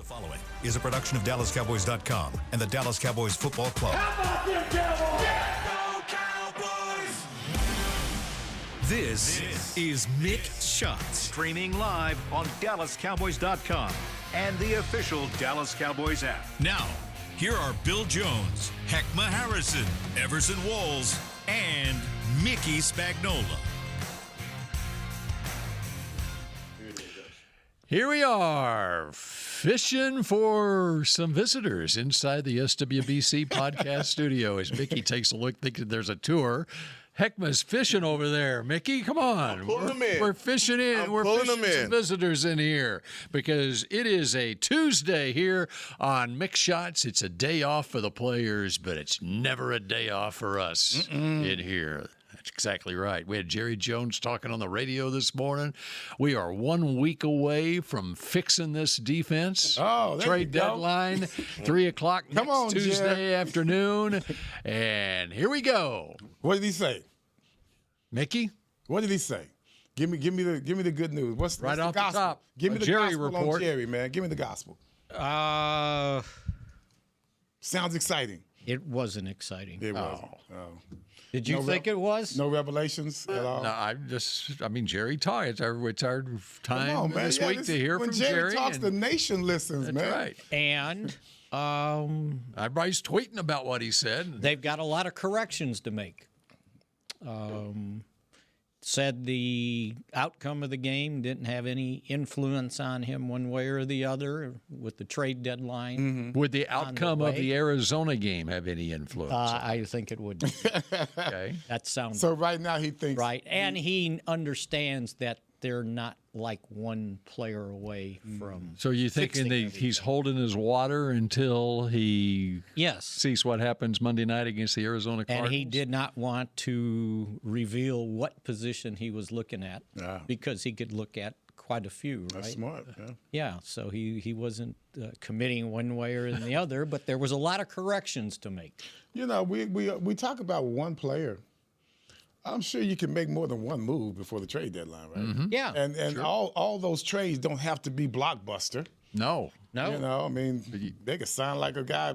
following is a production of DallasCowboys.com and the Dallas Cowboys Football Club. How about them Cowboys? Yeah, go Cowboys! This is Mick Shots. Streaming live on DallasCowboys.com and the official Dallas Cowboys app. Now, here are Bill Jones, Heckma Harrison, Everson Walls, and Mickey Spagnola. Here we are, fishing for some visitors inside the SWBC podcast studio as Mickey takes a look, thinking there's a tour. Heckma's fishing over there. Mickey, come on. We're fishing in. We're fishing some visitors in here because it is a Tuesday here on Mick Shots. It's a day off for the players, but it's never a day off for us in here. That's exactly right. We had Jerry Jones talking on the radio this morning. We are 1 week away from fixing this defense. Trade deadline, 3 o'clock next Tuesday afternoon. And here we go. What did he say? Mickey? What did he say? Give me the good news. What's right the off gospel? the top? Give me the Jerry gospel report. on Jerry, man. Give me the gospel. Sounds exciting. It wasn't exciting. It wasn't. Did you think it was? No revelations at all? No, Jerry talked. It's our time this week to hear from Jerry. When Jerry talks, the nation listens, that's man. Right. And everybody's tweeting about what he said. They've got a lot of corrections to make. Said the outcome of the game didn't have any influence on him one way or the other with the trade deadline. Would the outcome of the Arizona game have any influence? I think it would. Okay. That sounds So right now he thinks right. And he understands that they're not like one player away from. So you thinking that he's holding his water until he sees what happens Monday night against the Arizona Cardinals? And he did not want to reveal what position he was looking at because he could look at quite a few, right? That's smart, Yeah, so he wasn't committing one way or the other, but there was a lot of corrections to make. You know, we talk about one player. I'm sure you can make more than one move before the trade deadline, right? Mm-hmm. Yeah. And sure. all those trades don't have to be blockbuster. No. You know, I mean, they could sign like a guy,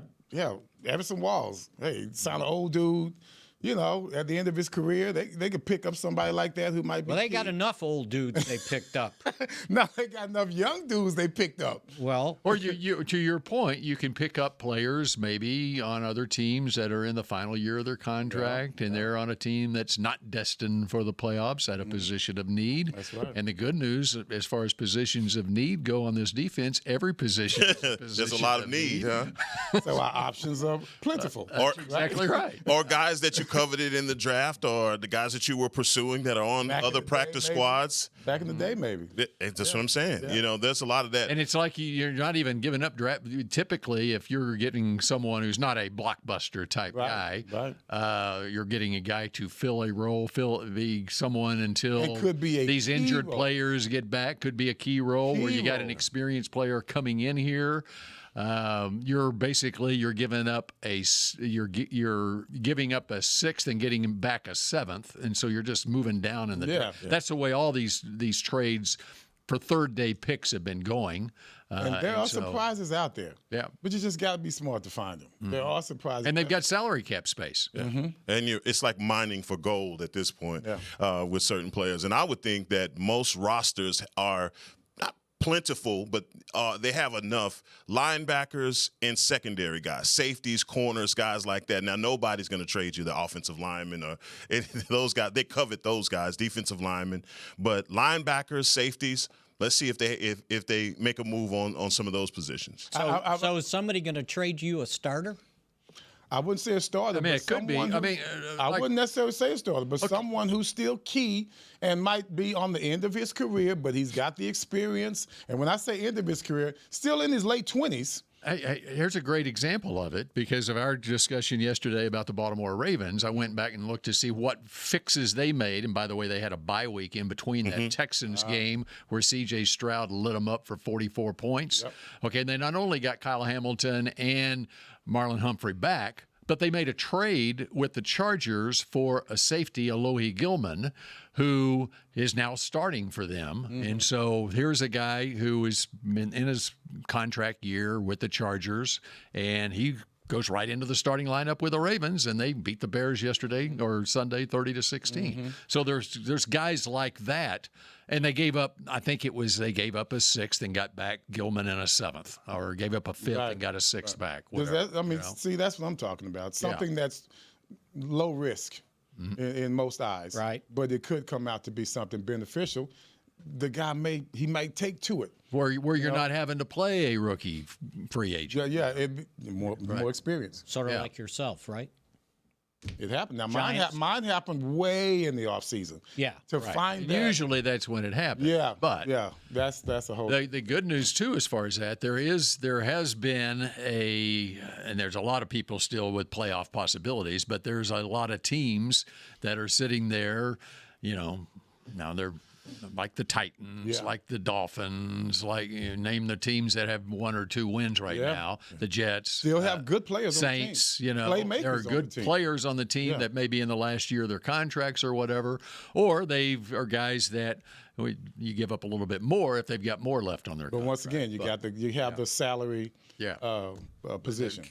Everson Walls. Hey, sign an old dude. You know, at the end of his career, they could pick up somebody like that who might be. Well, they got enough old dudes they picked up. No, they got enough young dudes they picked up. Well, or you to your point, you can pick up players maybe on other teams that are in the final year of their contract, and they're on a team that's not destined for the playoffs at a position of need. That's right. And the good news, as far as positions of need go on this defense, every position is a position there's a lot of need, huh? So our options are plentiful. Exactly right. Or guys that you coveted in the draft, or the guys that you were pursuing that are on other practice squads. Back in the day, maybe. That's what I'm saying. Yeah. You know, there's a lot of that. And it's like you're not even giving up draft. Typically, if you're getting someone who's not a blockbuster type guy, you're getting a guy to fill a role, be someone until it could be these injured players get back. Could be a key role where you got an experienced player coming in here. You're giving up you're giving up a sixth and getting back a seventh, and so you're just moving down in the draft. That's the way all these trades for third day picks have been going. And there are surprises out there. Yeah, but you just got to be smart to find them. There are surprises, and they've got salary cap space. Yeah. And it's like mining for gold at this point with certain players. And I would think that most rosters are plentiful, but they have enough linebackers and secondary guys, safeties, corners, guys like that. Now, nobody's going to trade you the offensive linemen or those guys. They covet those guys, defensive linemen. But linebackers, safeties, let's see if they make a move on some of those positions. So is somebody going to trade you a starter? I wouldn't say a starter. I mean, it could be. I wouldn't necessarily say a starter, but someone who's still key and might be on the end of his career, but he's got the experience. And when I say end of his career, still in his late 20s. Here's a great example of it. Because of our discussion yesterday about the Baltimore Ravens, I went back and looked to see what fixes they made. And by the way, they had a bye week in between that Texans game where C.J. Stroud lit them up for 44 points. Yep. Okay, they not only got Kyle Hamilton and Marlon Humphrey back, but they made a trade with the Chargers for a safety, Alohi Gilman, who is now starting for them. And so here's a guy who is in his contract year with the Chargers, and he goes right into the starting lineup with the Ravens, and they beat the Bears yesterday or Sunday 30-16. So there's guys like that, and they gave up. I think they gave up a sixth and got back Gilman in a seventh, or gave up a fifth and got a sixth back. Whatever, see, that's what I'm talking about. Something that's low risk in most eyes, right? But it could come out to be something beneficial. The guy might take to it. Where you're not having to play a rookie free agent. Yeah, more experience. Sort of like yourself, right? It happened. Now mine happened way in the off season. Yeah, to find that. Usually that's when it happens. Yeah, but that's a whole. The good news too, as far as that, there has been and there's a lot of people still with playoff possibilities, but there's a lot of teams that are sitting there, now they're like the Titans, like the Dolphins, like name the teams that have 1 or 2 wins right now. The Jets still have good players. Saints, on the team. There are good players on the team that maybe in the last year of their contracts or whatever, or they are guys that you give up a little bit more if they've got more left on their contract. But once again, you have the salary position.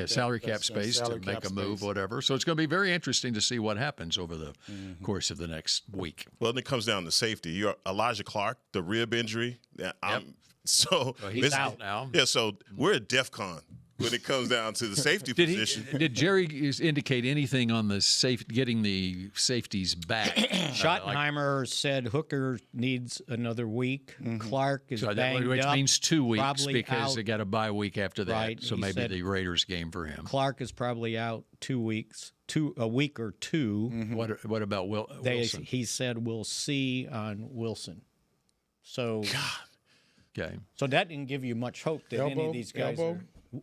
Salary cap space to make a move, whatever. So it's going to be very interesting to see what happens over the course of the next week. Well, and it comes down to safety. Elijah Clark, the rib injury. So he's out now. Yeah, so we're at DEFCON when it comes down to the safety position. Did Jerry indicate anything on the getting the safeties back? Schottenheimer said Hooker needs another week. Clark is banged which up, means 2 weeks probably because out. they got a bye week after that. Right, So maybe the Raiders game for him. Clark is probably out 2 weeks, a week or two. What about Wilson? He said we'll see on Wilson. So, Okay. So that didn't give you much hope that any of these guys.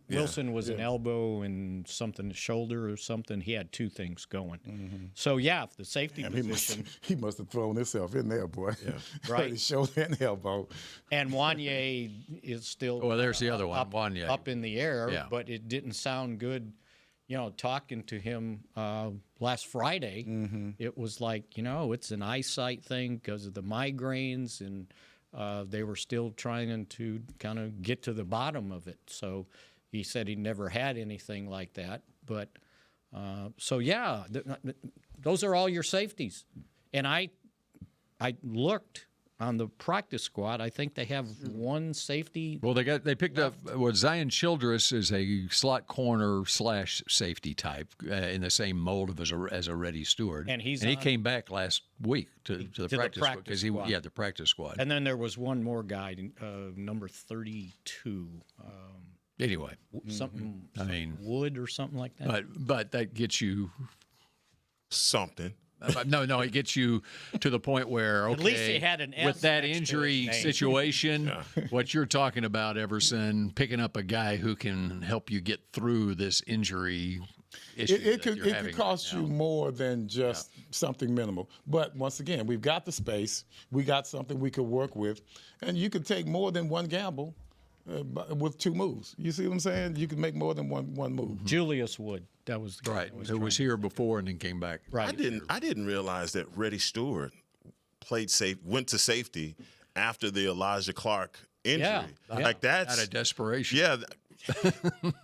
Wilson was an elbow and something shoulder or something. He had 2 things going. So if the safety position, he must have thrown himself in there, boy. Yeah. Right. Shoulder and elbow. And Wanye is still. Well, there's the other one, Wanye, up in the air. But it didn't sound good. Talking to him last Friday, it was like it's an eyesight thing because of the migraines, and they were still trying to kind of get to the bottom of it. So. He said he never had anything like that. But those are all your safeties. And I looked on the practice squad. I think they have 1 safety. Well, they picked up Zion Childress is a slot corner / safety type in the same mold as a Reddy Stewart. And he came back last week to the practice squad because the practice squad. And then there was one more guy, number 32. Anyway, something Wood or something like that. But that gets you something. No, it gets you to the point where at least he had an S with that next injury to his name. situation, what you're talking about, Everson, picking up a guy who can help you get through this injury issue. It could cost you more than just something minimal. But once again, we've got the space, we got something we could work with, and you could take more than one gamble. With 2 moves. You see what I'm saying? You can make more than one move. Julius Wood. That was the guy who was here before and then came back. Right. I didn't realize that Reddy Stewart went to safety after the Elijah Clark injury. Like that's out of desperation. Yeah.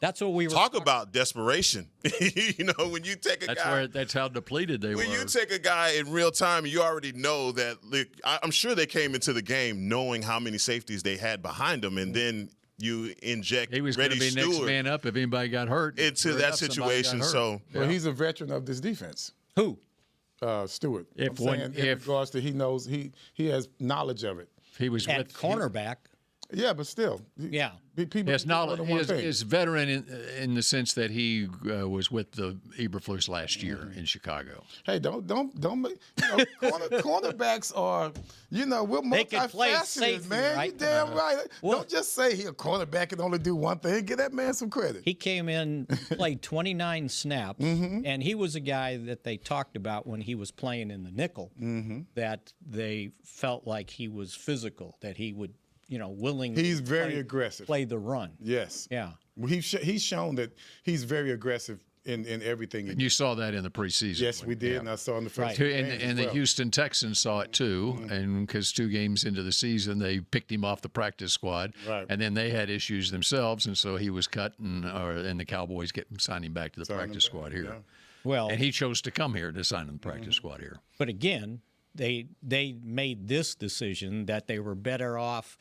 That's what we were talk about desperation. When you take a guy, that's how depleted they were. When you take a guy in real time, you already know that. I'm sure they came into the game knowing how many safeties they had behind them, and then you inject. He was going to be next man up if anybody got hurt into that situation. So, he's a veteran of this defense. Who? Stewart. In regards to he knows he has knowledge of it. He was at cornerback. Yeah, but still. People is veteran in the sense that he was with the Eberflus last year in Chicago. Hey, don't make cornerbacks are we're multifaceted, man. Right? You damn right. Well, don't just say he a cornerback and only do one thing. Give that man some credit. He came in, played 29 snaps, and he was a guy that they talked about when he was playing in the nickel. That they felt like he was physical, that he would. Willing. He's very aggressive. Play the run. Yes. Yeah. He's shown that he's very aggressive in everything. And you saw that in the preseason. Yes, we did, and I saw in the first Right. game And as the well. Houston Texans saw it too, and because 2 games into the season, they picked him off the practice squad, Right. and then they had issues themselves, and so he was cut, and the Cowboys signed him back to the Signed him practice back, squad here. yeah. Well, And he chose to come here to sign in the practice squad here. but again, they made this decision that they were better off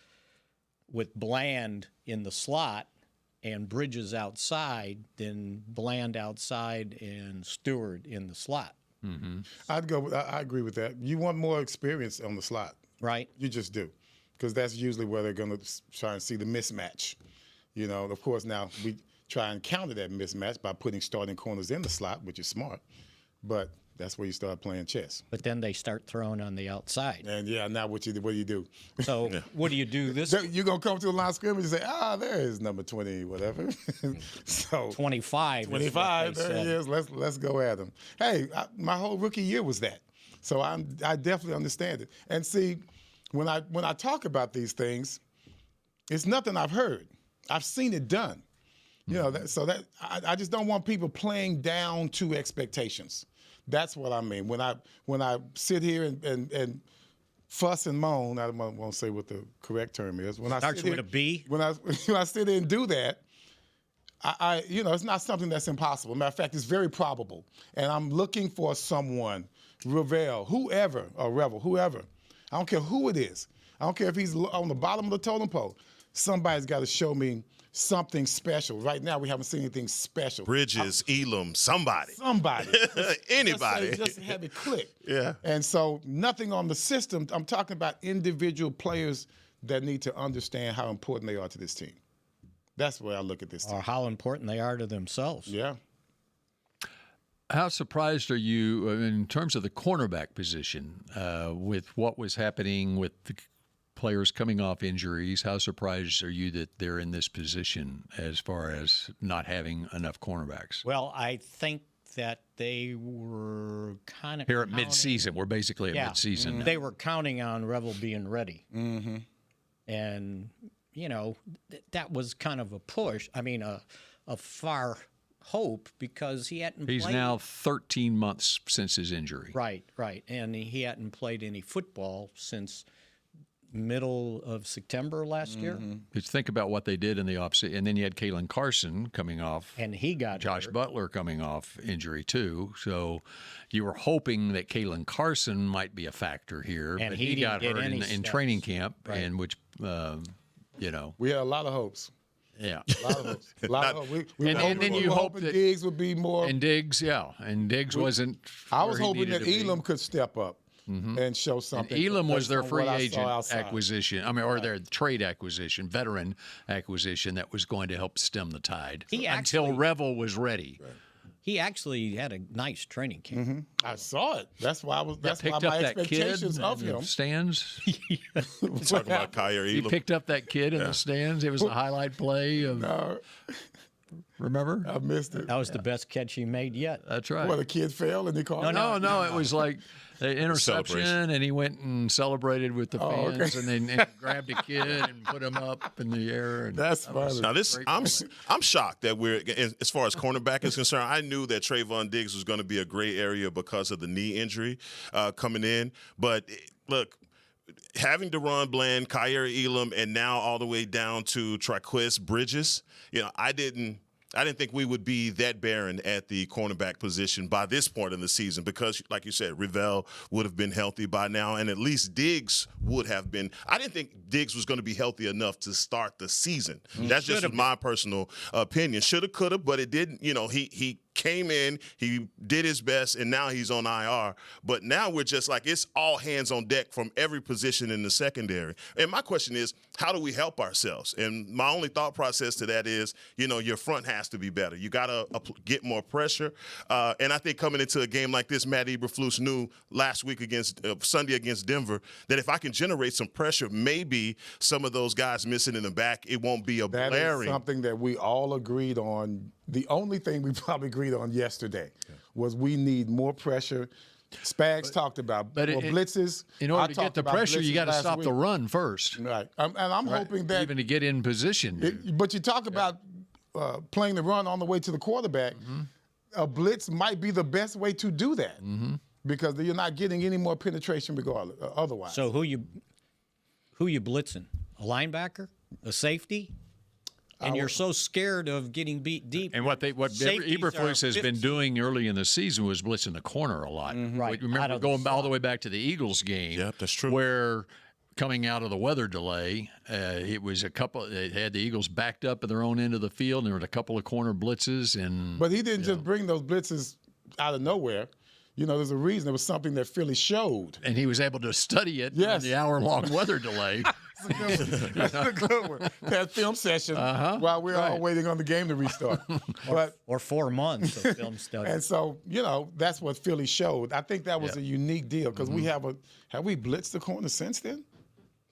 with Bland in the slot and Bridges outside than Bland outside and Stewart in the slot, I agree with that. You want more experience on the slot. right? You just do, because that's usually where they're going to try and see the mismatch. You know, of course, now we try and counter that mismatch by putting starting corners in the slot, which is smart. But that's where you start playing chess. But then they start throwing on the outside. And now what do you do? So what do you do this You're going to come to the line of scrimmage and say, there is number 20, whatever. So 25? 25, is what they there he said. is. Let's go at him. Hey, my whole rookie year was that. So I definitely understand it. And see, when I talk about these things, it's nothing I've heard. I've seen it done. You know, I just don't want people playing down to expectations. That's what I mean. When I sit here and fuss and moan, I won't say what the correct term is. When I Starts sit with here, a B? When I sit here and do that, it's not something that's impossible. Matter of fact, it's very probable. And I'm looking for someone, Revel, whoever. I don't care who it is. I don't care if he's on the bottom of the totem pole. Somebody's got to show me something special. Right now, we haven't seen anything special. Bridges, Elam, somebody. Anybody. Just have it click. Yeah. And so nothing on the system. I'm talking about individual players that need to understand how important they are to this team. That's where I look at this team. Or how important they are to themselves. Yeah. How surprised are you in terms of the cornerback position with what was happening with the players coming off injuries? How surprised are you that they're in this position as far as not having enough cornerbacks? Well, I think that they were kind of Here at midseason, we're basically at midseason now. They were counting on Revel being ready. Mm-hmm. And, that was kind of a push. I mean, a far hope because he hadn't He's played. now 13 months since his injury. Right. And he hadn't played any football since middle of September last year. Just think about what they did in the offseason. And then you had Kalen Carson coming off. And he got Josh hurt. Butler coming off injury, too. So you were hoping that Kalen Carson might be a factor here. And but he didn't got get hurt any in steps. training camp, Right. and which, We had a lot of hopes. yeah. A lot of hopes. A lot of hopes. We And were then hoping, you we were hope hoping that- Diggs would be more. And Diggs, and Diggs wasn't. I was where he hoping needed that to be. Elam could step up and show And something. Elam was based their on free what I saw agent outside. acquisition. Or their trade acquisition, veteran acquisition that was going to help stem the tide He until actually- Revel was ready. He actually had a nice training camp. I saw it. That's why That's why Picked my up that kid expectations of in him. the stands. Talking about Kyer He Elam. picked up that kid in the stands. It was a highlight play. Remember? I missed it. That was the best catch he made yet. That's right. Well, the kid fell and he called. No, it was like the interception, Celebration. and he went and celebrated with the fans, okay. and then grabbed a kid and put him up in the air. And That's funny. Now I'm shocked that as far as cornerback is concerned. I knew that Trayvon Diggs was going to be a gray area because of the knee injury coming in. But look, having DeRon Bland, Kyer Elam, and now all the way down to Traquez Bridges, I didn't think we would be that barren at the cornerback position by this point in the season because, like you said, Revel would have been healthy by now, and at least Diggs would have been. I didn't think Diggs was going to be healthy enough to start the season. That's just my personal opinion. Shoulda, coulda, but it didn't. He came in, he did his best, and now he's on IR. But now we're just like, it's all hands on deck from every position in the secondary. And my question is, how do we help ourselves? And my only thought process to that is, your front has to be better. You got to get more pressure. And I think coming into a game like this, Matt Eberflus knew last week Sunday against Denver, that if I can generate some pressure, maybe some of those guys missing in the back, it won't be a That blaring. is something that we all agreed on. The only thing we probably agreed on yesterday was we need more pressure. Spags talked about more blitzes. In order to get the pressure, you got to stop the run first. Right. And I'm hoping that even to get in position. But you talk about playing the run on the way to the quarterback. a blitz might be the best way to do that because you're not getting any more penetration regardless. Otherwise, So who you blitzing? A linebacker, a safety, and you're so scared of getting beat deep. And what safeties Eberflus are has been 50. doing early in the season was blitzing the corner a lot. Right. Remember Out of the going all the slot. way back to the Eagles game. Yep, that's true. Where coming out of the weather delay, it was they had the Eagles backed up at their own end of the field, and there were a couple of corner blitzes. But he didn't just bring those blitzes out of nowhere. There's a reason. It was something that Philly showed. And he was able to study it Yes. in the hour-long weather delay. That's a good one. That film session while we're all waiting on the game to restart. Or 4 months of film study. And so, that's what Philly showed. I think that was a unique deal because have we blitzed the corner since then?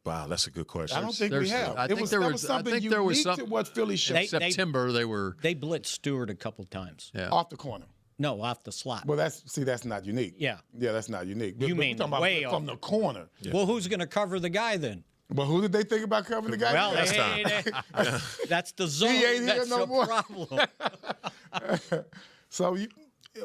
Wow, that's a good question. I don't think we have. I think there was something there was unique to what Philly showed. September they were They blitzed Stewart a couple times. Yeah. Off the corner. No, off the slot. Well, that's not unique. Yeah. Yeah, that's not unique. You But mean we're talking about way from the corner. Well, who's going to cover the guy then? But who did they think about covering the guy? Well, Yeah. that's the zone. He ain't here That's no the more. problem. So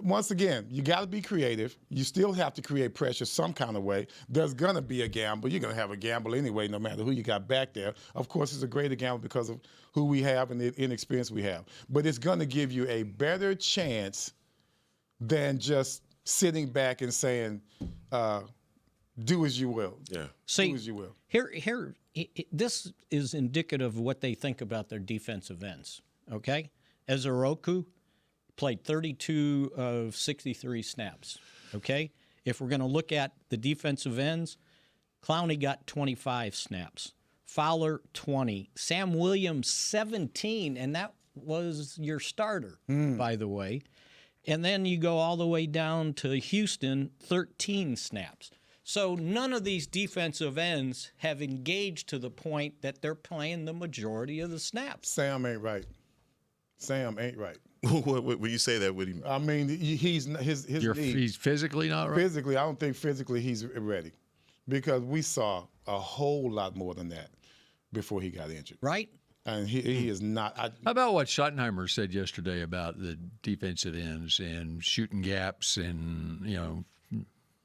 once again, you got to be creative. You still have to create pressure some kind of way. There's going to be a gamble. You're going to have a gamble anyway, no matter who you got back there. Of course, it's a greater gamble because of who we have and the inexperience we have. But it's going to give you a better chance than just sitting back and saying, do as you will. Yeah. See, do as you will. Here, this is indicative of what they think about their defensive ends. Okay, Ezoroku played 32 of 63 snaps. Okay, if we're going to look at the defensive ends, Clowney got 25 snaps, Fowler 20, Sam Williams 17, and that was your starter, by the way. And then you go all the way down to Houston, 13 snaps. So none of these defensive ends have engaged to the point that they're playing the majority of the snaps. Sam ain't right. Sam ain't right. When you say that, what do you mean? I mean, he's his knee. he's physically not right. Physically, I don't think physically he's ready because we saw a whole lot more than that before he got injured. Right? And he is not. How about what Schottenheimer said yesterday about the defensive ends and shooting gaps and,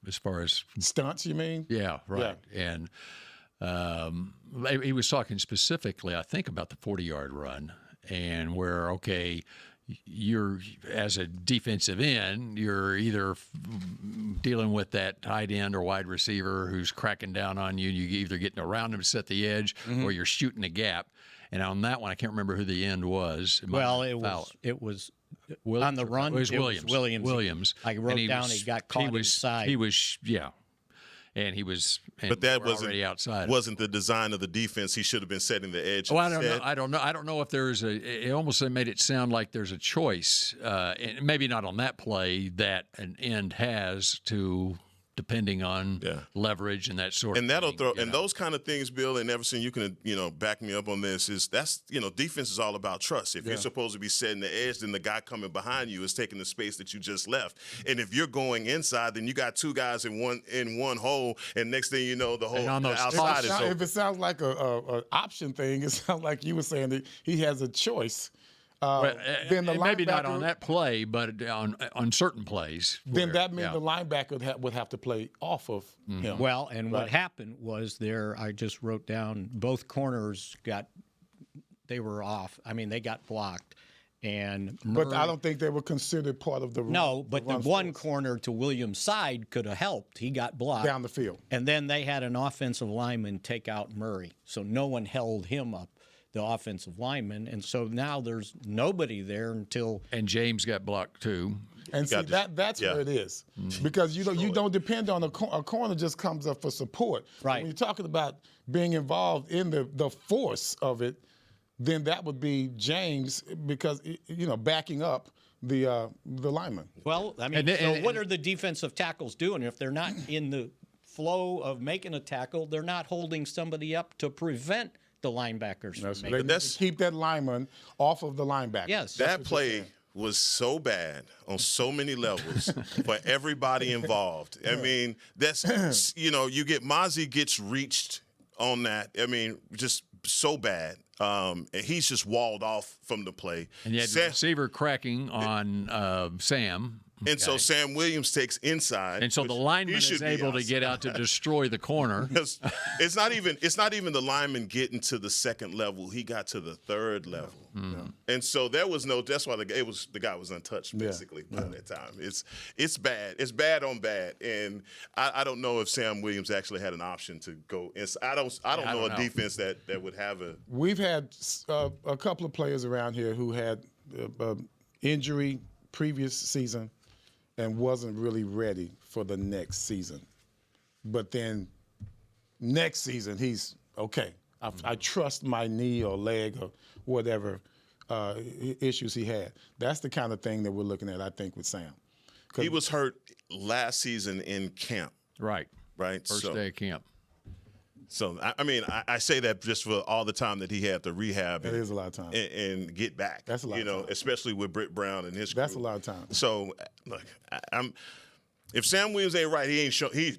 as far as Stunts, you mean? Yeah, right. Yeah. And he was talking specifically, I think, about the 40-yard run and where, okay, you're as a defensive end, you're either dealing with that tight end or wide receiver who's cracking down on you. You're either getting around him to set the edge or you're shooting a gap. And on that one, I can't remember who the end was. It was on the run. It was Williams. Williams. I wrote down he got caught inside. He was, yeah. And he was, But that already outside. wasn't the design of the defense. He should have been setting the edge. Well, instead. I don't know if there's it almost made it sound like there's a choice, and maybe not on that play that an end has to, depending on leverage and that sort And of that'll thing. throw and those kind of things, Bill and Everson, you can back me up on this. Defense is all about trust. If you're supposed to be setting the edge, then the guy coming behind you is taking the space that you just left. And if you're going inside, then you got two guys in one hole, and next thing you know, the whole outside is open. If it sounds like a option thing, it sounds like you were saying that he has a choice. Then the maybe not linebacker- on that play, but on certain plays. Then that means the linebacker would have to play off of him. Well, and what happened was I just wrote down both corners they were off. I mean, they got blocked. And But I don't think they were considered part of the run. No, but the run one force corner to Williams' side could have helped. He got blocked. down the field. And then they had an offensive lineman take out Murray. So no one held him up, the offensive lineman. And so now there's nobody there until And James got blocked too. And see, that's where it is. Because you don't depend on a corner just comes up for support. Right. When you're talking about being involved in the force of it, then that would be James because backing up the lineman. Well, I mean, what are the defensive tackles doing? If they're not in the flow of making a tackle, they're not holding somebody up to prevent the linebackers from making They it. need to keep that lineman off of the linebacker. Yes. That play was so bad on so many levels for everybody involved. I mean, that's you get Mozzie gets reached on that. I mean, just so bad. And he's just walled off from the play. And you had the receiver cracking on Sam. And so Sam Williams takes inside. And so the lineman is able to get out to destroy the corner. It's not even the lineman getting to the second level. He got to the third level. Mm-hmm. And so that's why the guy was untouched basically by that time. It's bad. It's bad on bad. And I don't know if Sam Williams actually had an option to go inside. I don't know a defense that would have a. We've had a couple of players around here who had injury previous season and wasn't really ready for the next season. But then next season, he's okay. I trust my knee or leg or whatever issues he had. That's the kind of thing that we're looking at, I think, with Sam. He was hurt last season in camp. Right. First day of camp. So, I say that just for all the time that he had to rehab. That is a lot of time. And get back. That's a lot of time. Especially with Britt Brown and his crew. That's a lot of time. So, look, if Sam Williams ain't right, he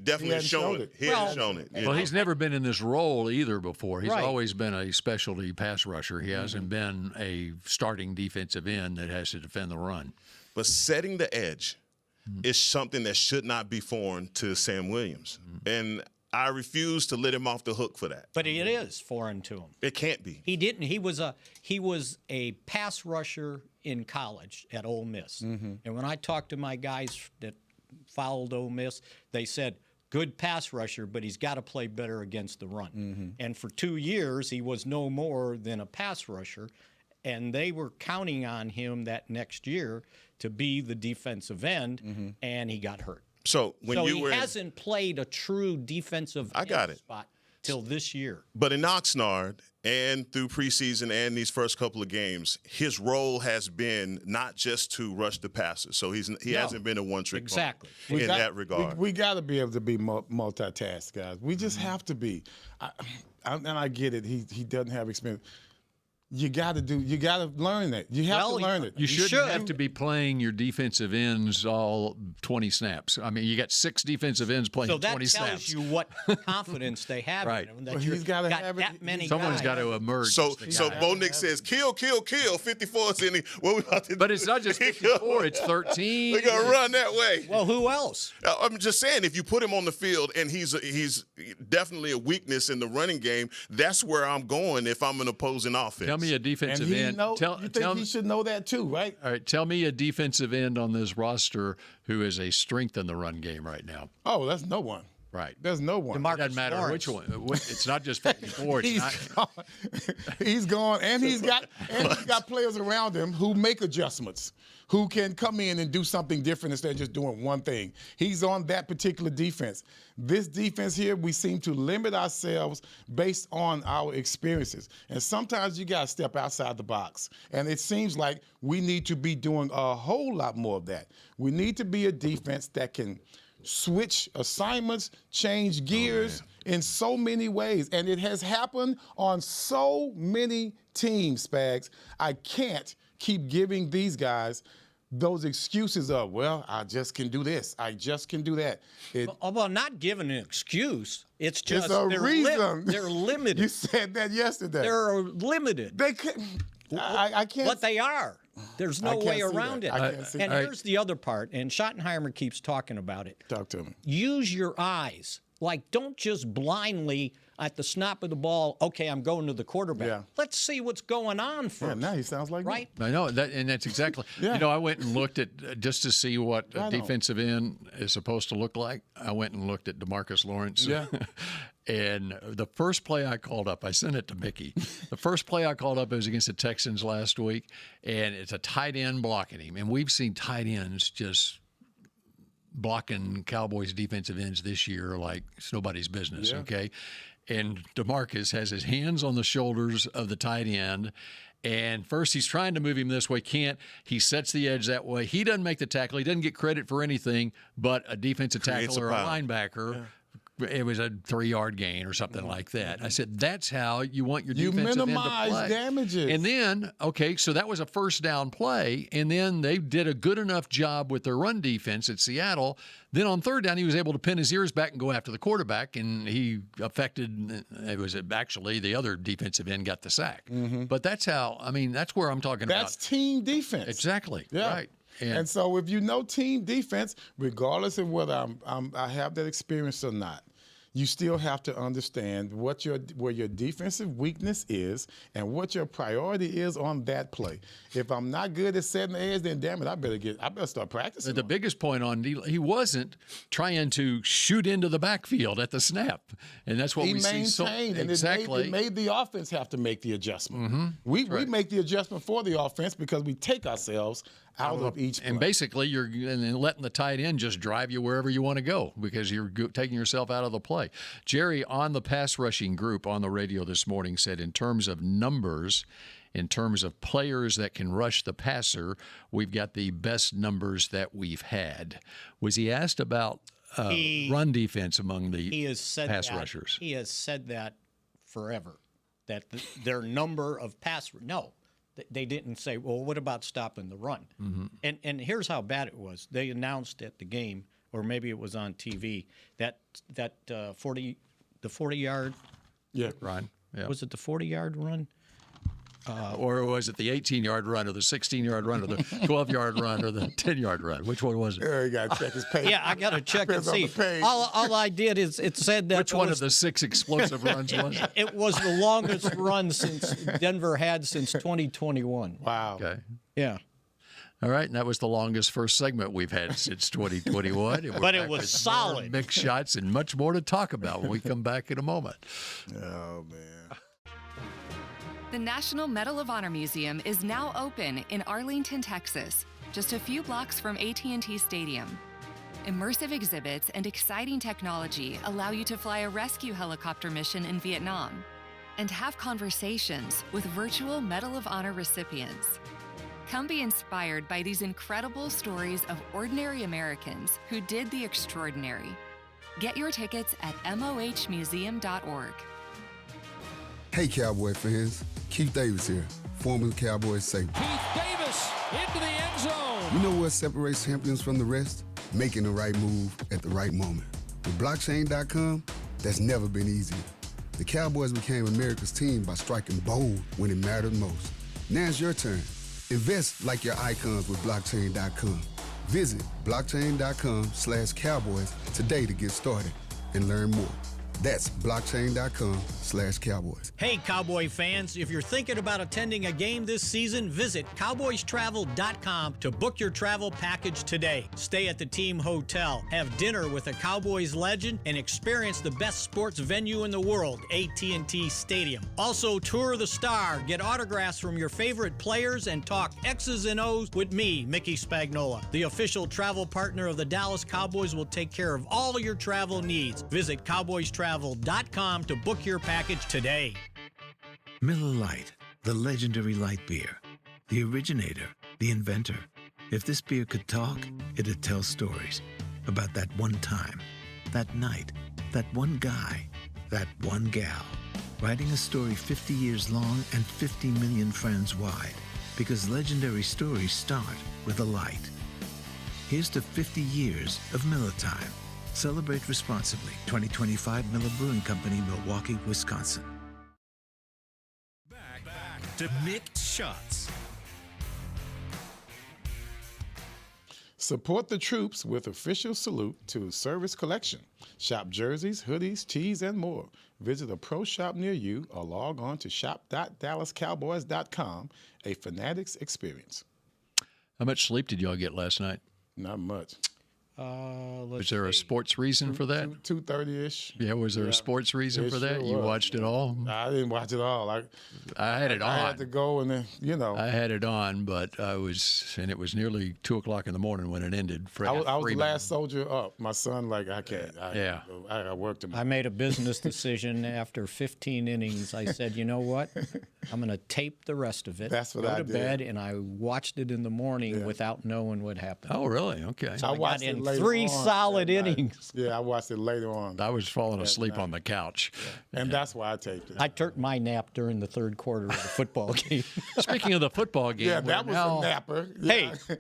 definitely shown it. He hasn't shown it. Well, he's never been in this role either before. He's always been a specialty pass rusher. He hasn't been a starting defensive end that has to defend the run. But setting the edge is something that should not be foreign to Sam Williams. And I refuse to let him off the hook for that. But it is foreign to him. It can't be. He didn't. He was a pass rusher in college at Ole Miss. Mm-hmm. And when I talked to my guys that followed Ole Miss, they said, good pass rusher, but he's got to play better against the run. Mm-hmm. And for 2 years, he was no more than a pass rusher. And they were counting on him that next year to be the defensive end, and he got hurt. So he hasn't played a true defensive spot till this year. But in Oxnard and through preseason and these first couple of games, his role has been not just to rush the passer. So he hasn't been a one-trick pony in that regard. We got to be able to be multitask, guys. We just have to be. And I get it. He doesn't have experience. You got to learn that. You have to learn it. You shouldn't have to be playing your defensive ends all 20 snaps. I mean, you got 6 defensive ends playing 20 snaps. So that tells you what confidence they have in him. That he's got to have that many Someone's guys. got to emerge. So Bo Nick says, kill, 54 is in the, what we about to do? But it's not just 54, it's 13. They're going to run that way. Well, who else? I'm just saying, if you put him on the field and he's definitely a weakness in the running game, that's where I'm going if I'm an opposing offense. Tell me a defensive end. You think he should know that too, right? All right, tell me a defensive end on this roster who is a strength in the run game right now. Oh, that's no one. Right. There's no one. It doesn't matter which one. It's not just 54. He's gone, and he's got players around him who make adjustments, who can come in and do something different instead of just doing one thing. He's on that particular defense. This defense here, we seem to limit ourselves based on our experiences. And sometimes you got to step outside the box. And it seems like we need to be doing a whole lot more of that. We need to be a defense that can switch assignments, change gears in so many ways. And it has happened on so many teams, Spags. I can't keep giving these guys those excuses of, well, I just can do this. I just can do that. Well, not giving an excuse. It's just a reason. They're limited. You said that yesterday. They're limited. They can't. I can't. But they are. There's no way around it. I can't see and here's the other part, and Schottenheimer keeps talking about it. Talk to him. Use your eyes. Like, don't just blindly, at the snap of the ball, okay, I'm going to the quarterback. Yeah. Let's see what's going on first. Yeah, now he sounds like right? me. I know, and that's exactly. I went and looked at, just to see what a defensive end is supposed to look like, I went and looked at DeMarcus Lawrence. Yeah. And the first play I called up, I sent it to Mickey. The first play I called up was against the Texans last week, and it's a tight end blocking him. And we've seen tight ends just blocking Cowboys defensive ends this year like it's nobody's business, okay? And DeMarcus has his hands on the shoulders of the tight end, and first he's trying to move him this way, can't. He sets the edge that way. He doesn't make the tackle. He doesn't get credit for anything, but a defensive tackle or a linebacker it was a 3-yard gain or something like that. I said, that's how you want your You defensive end to minimize play. damages. And then, okay, so that was a first down play, and then they did a good enough job with their run defense at Seattle. Then on third down, he was able to pin his ears back and go after the quarterback, and he affected – it was actually the other defensive end got the sack. But that's how – I mean, that's where I'm talking about. That's team defense. Exactly. Yeah. Right. And so if you know team defense, regardless of whether I have that experience or not, you still have to understand where your defensive weakness is and what your priority is on that play. If I'm not good at setting the edge, then damn it, I better start practicing. The biggest point on he wasn't trying to shoot into the backfield at the snap, and that's what we see. Maintained, and exactly. it made the offense have to make the adjustment. We make the adjustment for the offense because we take ourselves out of each play. And basically, you're letting the tight end just drive you wherever you want to go because you're taking yourself out of the play. Jerry, on the pass rushing group on the radio this morning, said in terms of numbers, in terms of players that can rush the passer, we've got the best numbers that we've had. Was he asked about run defense among the pass rushers? He has said that forever, that their number of no. They didn't say, well, what about stopping the run? And here's how bad it was. They announced at the game, or maybe it was on TV, that 40-yard run. Yeah. Was it the 40-yard run? Or was it the 18-yard run or the 16-yard run or the 12-yard run or the 10-yard run? Which one was it? You got to check his page. Yeah, I got to check and see. Page. All I did is it said that. Which one of the 6 explosive runs was it? It was the longest run since Denver had since 2021. Wow. Okay. Yeah. All right, and that was the longest first segment we've had since 2021. But it was solid. Mixed shots and much more to talk about when we come back in a moment. Oh, man. The National Medal of Honor Museum is now open in Arlington, Texas, just a few blocks from AT&T Stadium. Immersive exhibits and exciting technology allow you to fly a rescue helicopter mission in Vietnam and have conversations with virtual Medal of Honor recipients. Come be inspired by these incredible stories of ordinary Americans who did the extraordinary. Get your tickets at mohmuseum.org. Hey, Cowboy fans. Keith Davis here, former Cowboys safety. Keith Davis into the end zone. You know what separates champions from the rest? Making the right move at the right moment. With blockchain.com, that's never been easier. The Cowboys became America's team by striking bold when it mattered most. Now it's your turn. Invest like your icons with blockchain.com. Visit blockchain.com/Cowboys today to get started and learn more. That's blockchain.com/Cowboys. Hey, Cowboy fans, if you're thinking about attending a game this season, visit cowboystravel.com to book your travel package today. Stay at the team hotel, have dinner with a Cowboys legend, and experience the best sports venue in the world, AT&T Stadium. Also, tour the Star, get autographs from your favorite players, and talk X's and O's with me, Mickey Spagnola. The official travel partner of the Dallas Cowboys will take care of all your travel needs. Visit cowboystravel.com to book your package today. Miller Lite, the legendary light beer. The originator, the inventor. If this beer could talk, it'd tell stories about that one time, that night, that one guy, that one gal. Writing a story 50 years long and 50 million friends wide. Because legendary stories start with a light. Here's to 50 years of Miller Time. Celebrate responsibly. 2025 Miller Brewing Company, Milwaukee, Wisconsin. Back to Mixed Shots. Support the troops with official salute to Service Collection. Shop jerseys, hoodies, tees, and more. Visit a pro shop near you or log on to shop.dallascowboys.com, a Fanatics experience. How much sleep did y'all get last night? Not much. Was there a sports reason for that? 2:30-ish. Yeah, was there a sports reason for that? Sure You was. watched it all? I didn't watch it all. I had it on. I had to go and then, I had it on, but it was nearly 2 o'clock in the morning when it ended. I was the last soldier up. My son, I can't. I worked him. I made a business decision after 15 innings. I said, you know what? I'm going to tape the rest of it. That's what I did. Go to bed, and I watched it in the morning without knowing what happened. Oh, really? Okay. I watched it later Three on solid that night. innings. Yeah, I watched it later on. I was falling asleep on the couch. And that's why I taped it. I took my nap during the third quarter of the football game. Speaking of the football game, Yeah, that was now, a napper. Hey, Yeah.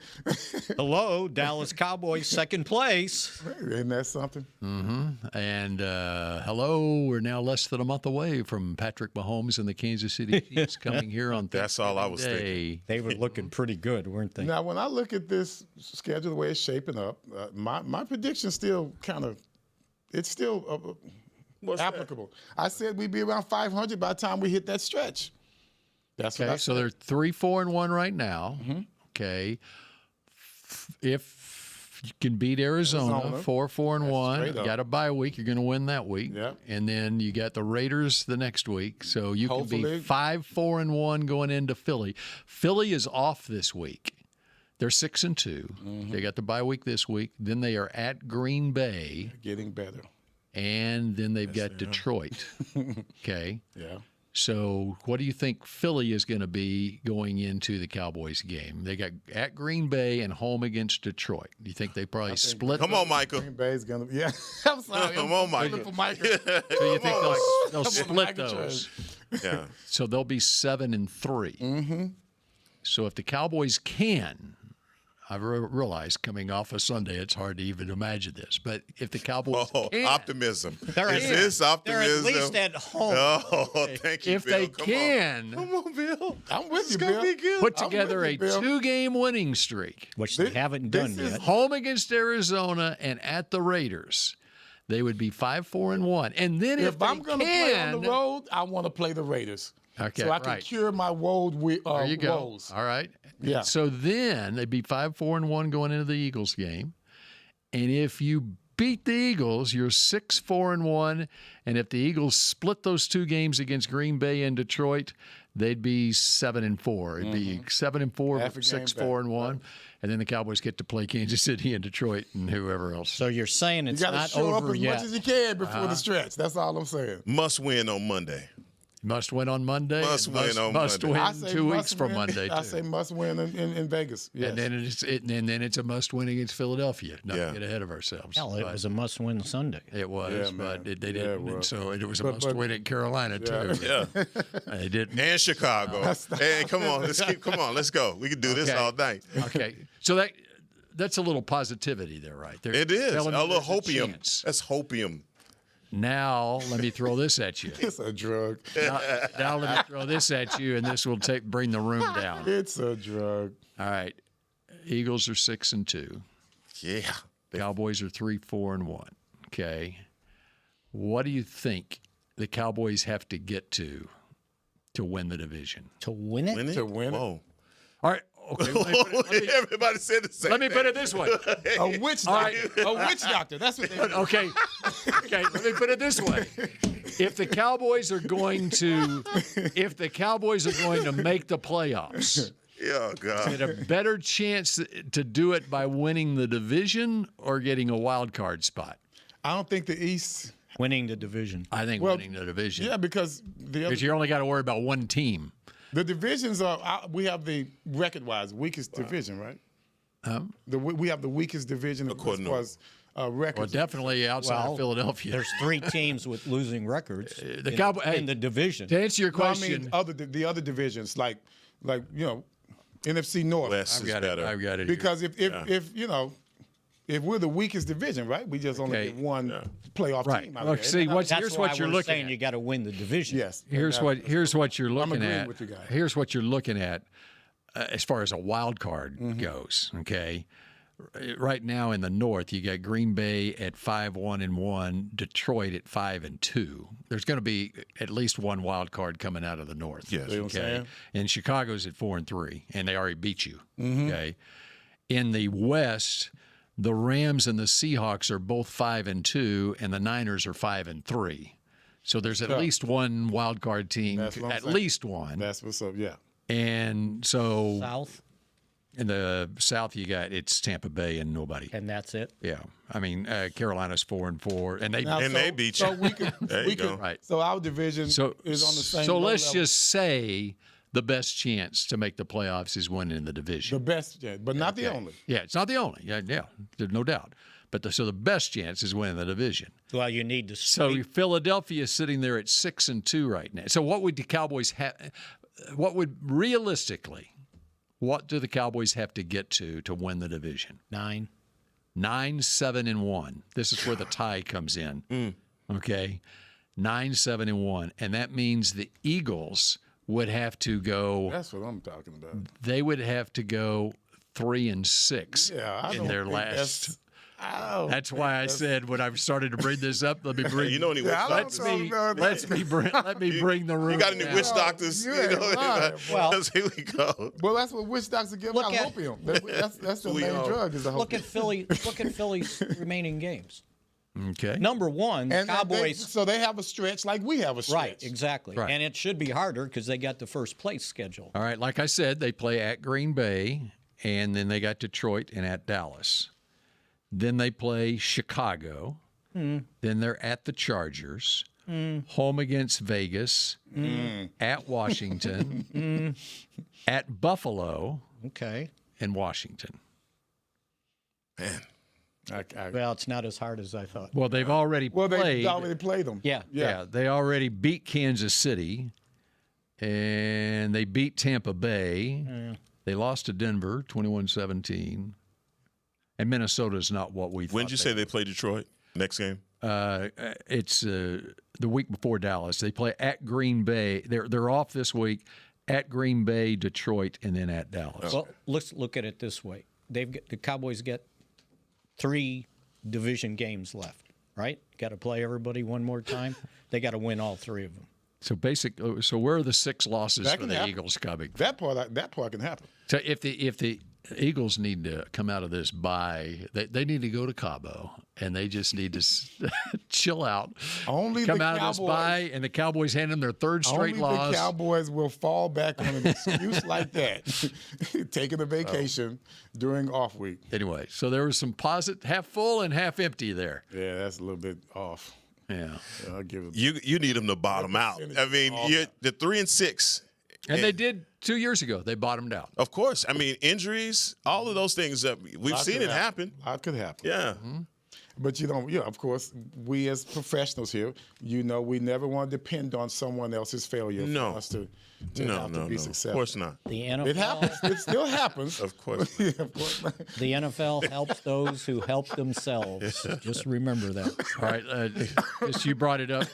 hello, Dallas Cowboys, second place. Isn't that something? and hello, we're now less than a month away from Patrick Mahomes and the Kansas City Chiefs coming here on That's all I was Thanksgiving Day. They were looking pretty good, weren't they? Now, when I look at this schedule, the way it's shaping up, my prediction still it's still applicable. I said we'd be around 500 by the time we hit that stretch. That's what I Okay, so said. they're 3-4-1 right now. Okay, if you can beat Arizona, Arizona. 4-4-1, straight you up. got a bye week, you're going to win that week. Yep. And then you got the Raiders the next week, so you can be Hopefully. 5-4-1 going into Philly. Philly is off this week. They're 6-2. They got the bye week this week. Then they are at Green Bay, Getting better. and then they've got Detroit. Okay. Yeah. So what do you think Philly is going to be going into the Cowboys game? They got at Green Bay and home against Detroit. Do you think they probably split? Come on, Michael. Green Bay's gonna. Yeah. I'm sorry. Come on, I'm Michael. for Michael. So you think they'll split Michael those? Yeah. So they'll be 7-3. Mm-hmm. So if the Cowboys can, I've realized coming off a Sunday, it's hard to even imagine this. But if the Cowboys can, Optimism. They're Is at- this optimism? They're at least at home. Oh, thank you, if Bill. they Come can on. Come on, Bill. I'm with It's you, gonna Bill. be good. put I'm together with a you, Bill. 2-game winning streak, Which they haven't done this is yet. home against Arizona and at the Raiders, they would be 5-4-1. And then If I'm going to play on the road, I want to play the Raiders. Okay, so I can right. cure my woes. There you go. Woes. All right. Yeah. So then they'd be 5-4-1 going into the Eagles game. And if you beat the Eagles, you're 6-4-1. And if the Eagles split those two games against Green Bay and Detroit, they'd be 7-4. It'd be 7-4, Half a game 6-4-1. And then the Cowboys get to play Kansas City and Detroit and whoever else. So you're saying You it's got to not show up over as yet. much as you can before the stretch. That's all I'm saying. Must win on Monday. Must win on Monday. Must win on must Monday. win I say 2 must weeks from win. Monday, I too. say must win in Vegas. Yes. And then it's a must win against Philadelphia. Not Yeah. to get ahead of ourselves. Hell, it But was a must-win Sunday. it was, Yeah, but man. they Yeah, didn't. it And was. so it was a But- must win at Carolina too. Yeah. They didn't. And Chicago. Hey, come on. Come on. Let's go. We can do this Okay. all night. Okay, so that's a little positivity there, right? They're It is. A telling you little there's a hopium. chance. That's hopium. Now let me throw this at you. It's a drug. Now let me throw this at you, and this will bring the room down. It's a drug. All right, Eagles are 6-2. Yeah. Cowboys are 3-4-1. Okay, what do you think the Cowboys have to get to win the division? To win it? Win it? To win it? Whoa. All right. Okay. Everybody said the same Let me put it this way. A witch doctor. A witch doctor. That's what they do. Okay. Okay. Let me put it this way. If the Cowboys are going to make the playoffs, Yeah, God. is it a better chance to do it by winning the division or getting a wild card spot? I don't think the East. Winning the division. I think winning the division. Yeah, because Because you only got to worry about one team. the divisions are. We have the record-wise weakest division, right? We have the weakest division as According to- far as records. Well, definitely outside of Philadelphia. There's 3 teams with losing records The in, Cowboy- in the division. To answer your No, I question, mean the other divisions like NFC North. West is better. I've got it. Because if we're the weakest division, right? We just only Okay. get one playoff Right. team out Look, there. see, And That's here's why what you're we're looking saying at. you got to win the division. yes. Here's what you're looking agreeing at. with you guys. Here's what you're looking at as far as a wild card goes. Okay, right now in the North, you got Green Bay at 5-1-1, Detroit at 5-2. There's going to be at least one wild card coming out of the North. Yes. You know what I'm saying? And Chicago's at 4-3, and they already beat you. Okay, in the West, the Rams and the Seahawks are both 5-2, and the Niners are 5-3. So there's at least one wild card team, That's what I'm at saying. least one. That's what's up. Yeah. And so South, in the South, you got it's Tampa Bay and nobody. and that's it. Yeah, I mean Carolina's 4-4, and they Now, And they beat So you. we could, There you we go. could, Right. So our division so is on the same. So low let's level. just say the best chance to make the playoffs is winning the division. the best, yeah, but not the only. Yeah, it's not the only. Yeah, there's no doubt. But so the best chance is winning the division. Well, you need to. So Philadelphia is sitting there at 6-2 right now. So what would the Cowboys have? What would realistically? What do the Cowboys have to get to win the division? 9, 7-1. This is where the tie comes in. Okay, 9-7-1, and that means the Eagles would have to go. That's what I'm talking about. They would have to go 3-6 in their last. That's why I said when I started to bring this up, let me bring. You know any witch doctors? Let me bring the room. You got any witch doctors? Well, here we go. Well, that's what witch doctors give out opium. That's the main drug. Is the look at Philly. Look at Philly's remaining games. Okay. Number one, the Cowboys. So they have a stretch like we have a stretch. Right, exactly. Right. And it should be harder because they got the first place schedule. All right, like I said, they play at Green Bay, and then they got Detroit and at Dallas. Then they play Chicago. Then they're at the Chargers. Home against Vegas. At Washington. At Buffalo. Okay. And Washington. Man. Well, it's not as hard as I thought. Well, they've already played. Well, they already played them. Yeah. They already beat Kansas City, and they beat Tampa Bay. They lost to Denver, 21-17. And Minnesota's not what we thought. When did you say they play Detroit? Next game? It's the week before Dallas. They play at Green Bay. They're off this week. At Green Bay, Detroit, and then at Dallas. Well, let's look at it this way. The Cowboys get 3 division games left, right? Got to play everybody one more time. They got to win all 3 of them. So where are the 6 losses for the happen. Eagles coming? That part can happen. So if the Eagles need to come out of this bye, they need to go to Cabo, and they just need to chill out. Come out of this bye, and the Cowboys hand them their 3rd straight loss. Only the Cowboys will fall back on an excuse like that, taking a vacation during off week. Anyway, so there was some positive, half full and half empty there. Yeah, that's a little bit off. Yeah, I'll give it. You need them to bottom out. I mean, the 3-6. And they did 2 years ago. They bottomed out. Of course. I mean, injuries, all of those things that we've seen it happen. That could happen. Yeah. But of course, we as professionals here, we never want to depend on someone else's failure for us to be successful. Of course not. The NFL, it happens. It still happens. Of course. Of course. The NFL helps those who help themselves. Just remember that. All right. You brought it up.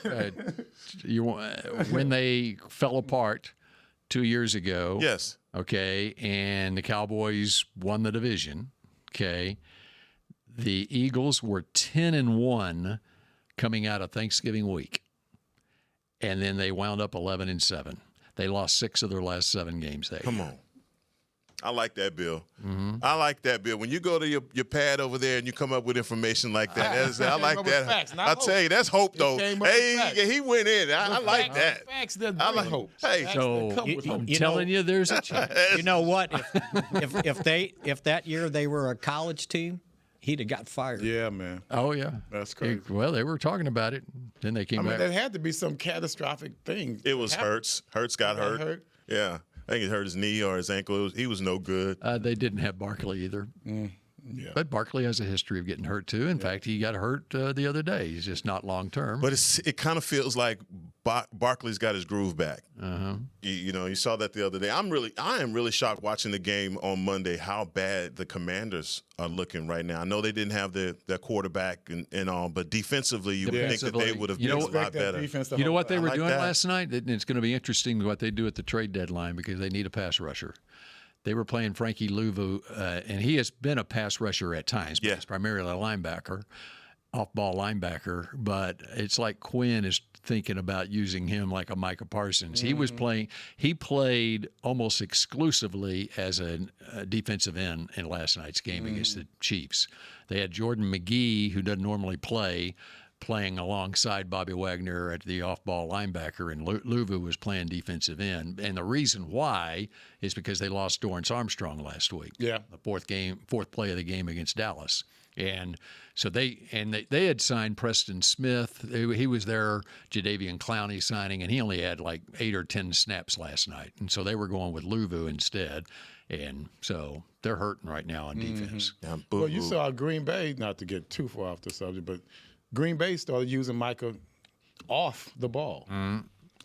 When they fell apart 2 years ago. Yes. Okay. And the Cowboys won the division. Okay. The Eagles were 10-1 coming out of Thanksgiving week. And then they wound up 11-7. They lost 6 of their last 7 games there. Come on. I like that, Bill. I like that, Bill. When you go to your pad over there and you come up with information like that, I like that. I tell you, that's hope, though. Hey, he went in. I like that. Facts that I like hope. Hey, so I'm telling you, there's a chance. You know what? If that year they were a college team, he'd have got fired. Yeah, man. Oh, yeah. That's crazy. Well, they were talking about it. Then they came back. There had to be some catastrophic thing. It was Hurts. Hurts got hurt. Yeah. I think he hurt his knee or his ankle. He was no good. They didn't have Barkley either. Yeah. But Barkley has a history of getting hurt, too. In fact, he got hurt the other day. He's just not long-term. But it kind of feels like Barkley's got his groove back. You saw that the other day. I am really shocked watching the game on Monday how bad the Commanders are looking right now. I know they didn't have their quarterback and all, but defensively, you would think that they would have been a lot better. You know what they were doing last night? It's going to be interesting what they do at the trade deadline because they need a pass rusher. They were playing Frankie Louvu, and he has been a pass rusher at times, but he's primarily a linebacker, off-ball linebacker. But it's like Quinn is thinking about using him like a Micah Parsons. He played almost exclusively as a defensive end in last night's game against the Chiefs. They had Jordan McGee, who doesn't normally play playing alongside Bobby Wagner at the off-ball linebacker, and Louvu was playing defensive end. And the reason why is because they lost Dorrance Armstrong last week. Yeah. The fourth play of the game against Dallas. And so they had signed Preston Smith. He was their Jadeveon Clowney signing, and he only had like 8 or 10 snaps last night. And so they were going with Louvu instead. And so they're hurting right now on defense. Yeah, Well, you saw Green Bay, not to get too far off the subject, but Green Bay started using Micah off the ball.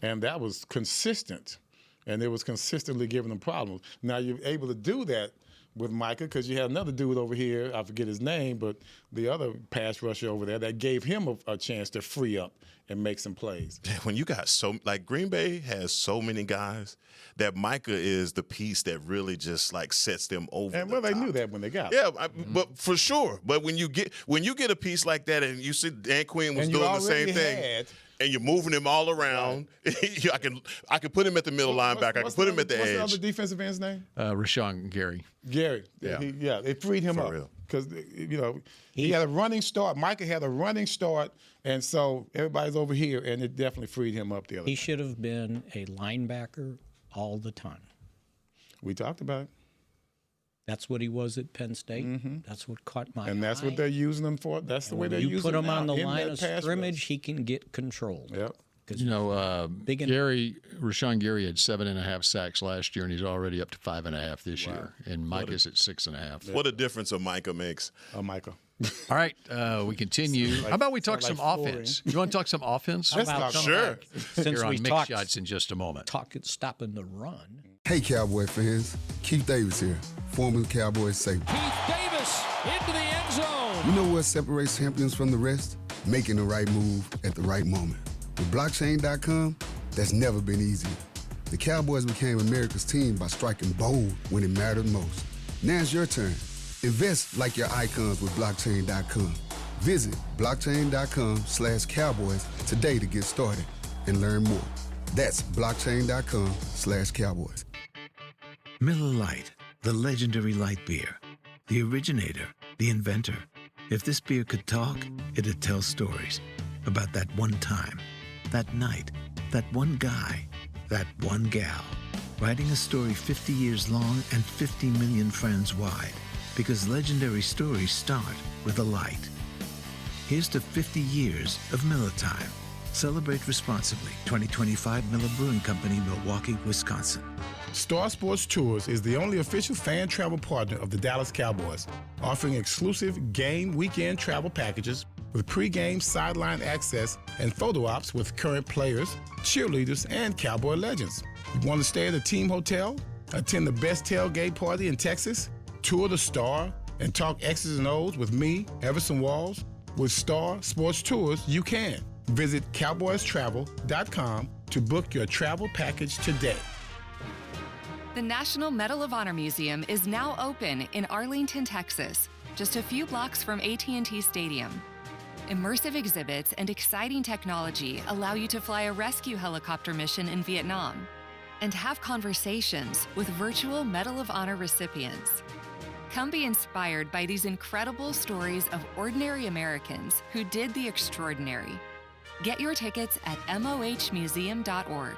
And that was consistent. And it was consistently giving them problems. Now you're able to do that with Micah because you had another dude over here, I forget his name, but the other pass rusher over there that gave him a chance to free up and make some plays. When you got Green Bay has so many guys that Micah is the piece that really just like sets them over. And they knew that when they got it. Yeah, but for sure. But when you get a piece like that, and you see Dan Quinn was doing the same thing. And you're moving him all around. Right. I can put him at the middle linebacker. I can put him at the edge. What's the other defensive end's name? Rashawn Gary. Gary. Yeah. It freed him up because he had a running start. Micah had a running start, and so everybody's over here, and it definitely freed him up the other. He should have been a linebacker all the time. We talked about it. That's what he was at Penn State. That's what caught my eye. And that's what they're using him for. That's the way they're using him. You put him on the in line of scrimmage, rush. he can get control. Yep. Rashawn Gary had 7.5 sacks last year, and he's already up to 5.5 this year. And Micah's at 6.5. What a difference a Micah makes. Micah. All right, we continue. How about we talk some offense? You want to talk some offense? Sure. Since Here we on Mick talked Shots in just a moment. stopping the run. Hey, Cowboy fans. Keith Davis here, former Cowboys safety. Keith Davis into the end zone. You know what separates champions from the rest? Making the right move at the right moment. With blockchain.com, that's never been easier. The Cowboys became America's team by striking bold when it mattered most. Now it's your turn. Invest like your icons with blockchain.com. Visit blockchain.com/Cowboys today to get started and learn more. That's blockchain.com/Cowboys. Miller Lite, the legendary light beer. The originator, the inventor. If this beer could talk, it'd tell stories about that one time, that night, that one guy, that one gal. Writing a story 50 years long and 50 million friends wide. Because legendary stories start with a light. Here's to 50 years of Miller time. Celebrate responsibly. 2025 Miller Brewing Company, Milwaukee, Wisconsin. Star Sports Tours is the only official fan travel partner of the Dallas Cowboys, offering exclusive game weekend travel packages with pre-game sideline access and photo ops with current players, cheerleaders, and Cowboy legends. You want to stay at a team hotel, attend the best tailgate party in Texas, tour the Star, and talk X's and O's with me, Everson Walls? With Star Sports Tours, you can. Visit cowboystravel.com to book your travel package today. The National Medal of Honor Museum is now open in Arlington, Texas, just a few blocks from AT&T Stadium. Immersive exhibits and exciting technology allow you to fly a rescue helicopter mission in Vietnam and have conversations with virtual Medal of Honor recipients. Come be inspired by these incredible stories of ordinary Americans who did the extraordinary. Get your tickets at mohmuseum.org.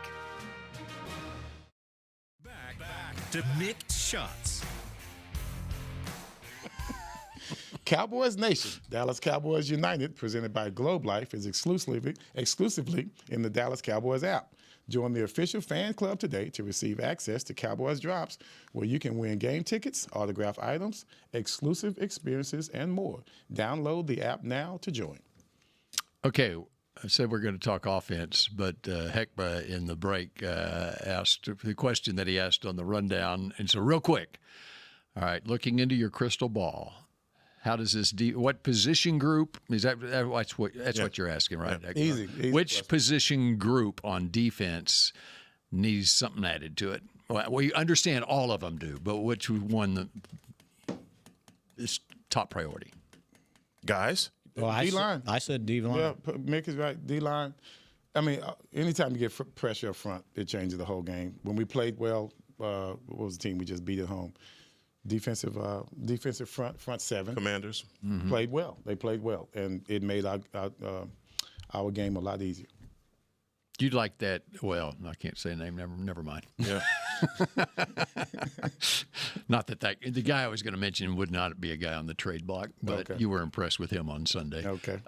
Back to Mick Shots. Cowboys Nation, Dallas Cowboys United, presented by Globe Life, is exclusively in the Dallas Cowboys app. Join the official fan club today to receive access to Cowboys Drops, where you can win game tickets, autographed items, exclusive experiences, and more. Download the app now to join. Okay, I said we're going to talk offense, but Heckma in the break asked the question that he asked on the rundown. And so real quick, all right, looking into your crystal ball, how does this what position group is that? That's what you're asking, right? Yeah. Easy Which question. position group on defense needs something added to it? Well, you understand all of them do, but which one is top priority? Guys? Well, D-line. I said D-line. Yeah, Mick is right. D-line. I mean, anytime you get pressure up front, it changes the whole game. When we played well, what was the team we just beat at home? Defensive front seven. Commanders. Played well. They played well, and it made our our game a lot easier. You'd like that? Well, I can't say a name. Never mind. Yeah. Not that the guy I was going to mention would not be a guy on the trade block, but you were impressed with him on Sunday. Okay.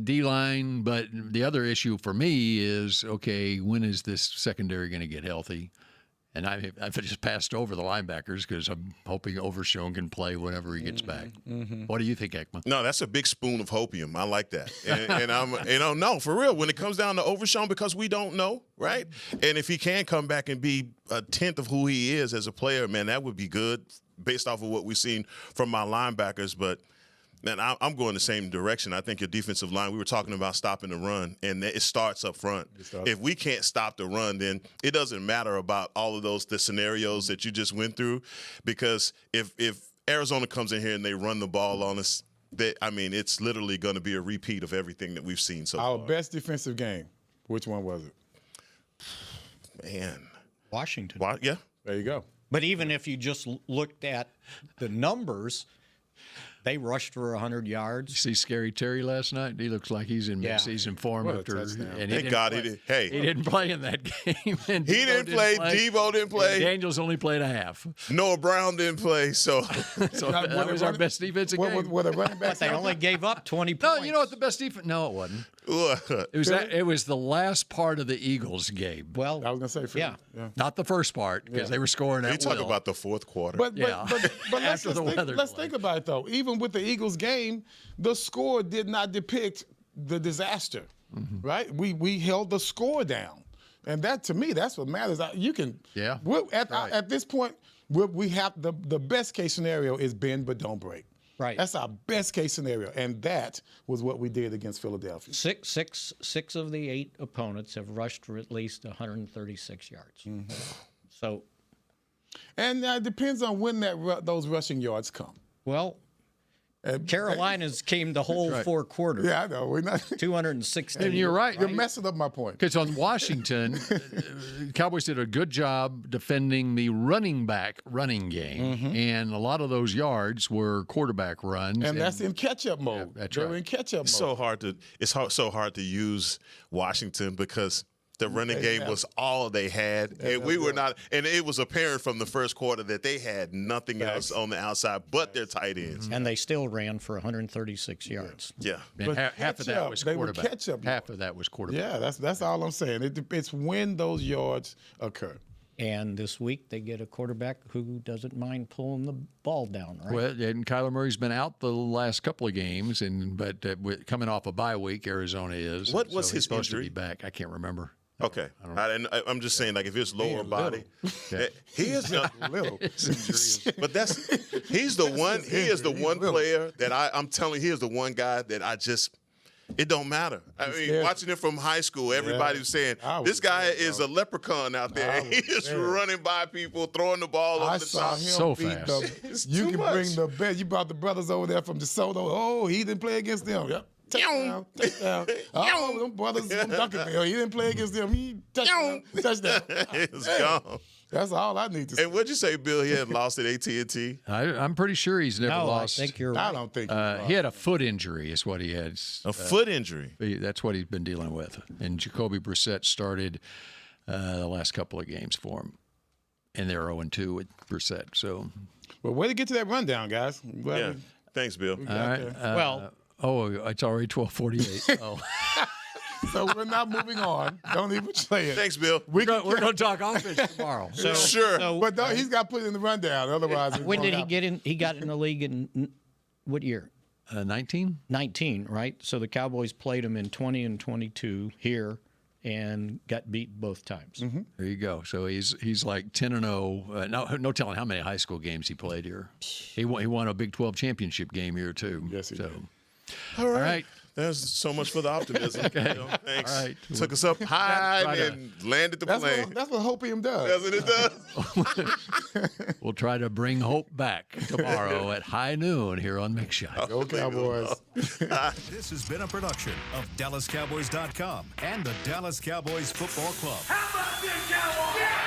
D-line, but the other issue for me is, okay, when is this secondary going to get healthy? And I've just passed over the linebackers because I'm hoping Overshown can play whenever he gets back. Mm-hmm. What do you think, Ekman? No, that's a big spoon of hopium. I like that. And I'm, no, for real. When it comes down to Overshown, because we don't know, right? And if he can come back and be a tenth of who he is as a player, man, that would be good based off of what we've seen from my linebackers. But man, I'm going the same direction. I think your defensive line, we were talking about stopping the run, and it starts up front. If we can't stop the run, then it doesn't matter about all of the scenarios that you just went through, because if Arizona comes in here and they run the ball on us, it's literally going to be a repeat of everything that we've seen so far. Our best defensive game, which one was it? Man. Washington. Yeah. There you go. But even if you just looked at the numbers, they rushed for 100 yards. You see Scary Terry last night? He looks like he's in mid-season form. What a after, touchdown. and Thank God he did. Hey. He didn't play in that game. And He didn't play. Devo didn't play. Daniels only played a half. Noah Brown didn't play. So that was our best defensive game. What the running But backs they only gave up 20 No, points. you know what the best defense? No, it wasn't. It was the last part of the Eagles game. Well, I was gonna say, Philly. yeah. Not the first part, because they were scoring at you talk will. about the fourth quarter. But After the weather let's delay. think about it though. Even with the Eagles game, the score did not depict the disaster, right? We held the score down, and that to me, that's what matters. You can, at this point, we have the best case scenario is bend but don't break. Right. That's our best case scenario, and that was what we did against Philadelphia. Six of the 8 opponents have rushed for at least 136 yards. So, and it depends on when those rushing yards come. Well, Carolina's came the whole 4 quarters. Yeah, I know. We're not 216. And you're right. You're messing up my point. Because on Washington, Cowboys did a good job defending the running game, and a lot of those yards were quarterback runs. And that's in catch-up mode. Yeah, that's They're right. in catch-up mode. So hard to use Washington because the running game was all they had, and we were not. And it was apparent from the first quarter that they had nothing else on the outside but their tight ends. And they still ran for 136 yards. Yeah, And half of that was quarterback. Catch-up Half of that was quarterback. Yeah, that's all I'm saying. It's when those yards occur. And this week they get a quarterback who doesn't mind pulling the ball down, right? Well, and Kyler Murray's been out the last couple of games, but coming off a bye week, Arizona is. What was so his he's supposed injury? To be back. I can't remember. Okay, I'm just saying, like if his lower body, he is little. but he's the one. He is the one player that I'm telling you, he is the one guy that I just. It don't matter. I mean, watching it from high school, everybody was saying, this guy is a leprechaun out there. He is running by people, throwing the ball over the saw top. him So beat fast. You can bring the best. You brought the brothers over there from DeSoto. Oh, he didn't play against them. Yep. Touchdown. Oh, them brothers from Duncanville. He didn't play against them. He touchdown. It's gone. That's all I need to say. And what'd you say, Bill? He had lost at AT&T? I'm pretty sure he's never lost. I think you're right. I don't think he had a foot injury is what he had. A foot injury? That's what he's been dealing with. And Jacoby Brissett started the last couple of games for him. And they're 0-2 with Brissett. So, well, way to get to that rundown, guys. Yeah. Thanks, Bill. all right. It's already 12:48. Oh. So we're not moving on. Don't even say it. Thanks, Bill. We're going to talk offense tomorrow. Sure. But no, he's got to put it in the rundown. Otherwise, When did he get in? He got in the league in what year? 19? 19, right? So the Cowboys played him in 20 and 22 and got beat both times. There you go. So he's like 10-0. No telling how many high school games he played here. He won a Big 12 championship game here too. Yes, he did. All right. There's so much for the optimism. Okay. Thanks. All right. Took us up high and landed the plane. That's what hopium does. Doesn't it does? We'll try to bring hope back tomorrow at high noon here on Mick Shot. Go Cowboys. This has been a production of DallasCowboys.com and the Dallas Cowboys Football Club. How about this, Cowboys? Yeah!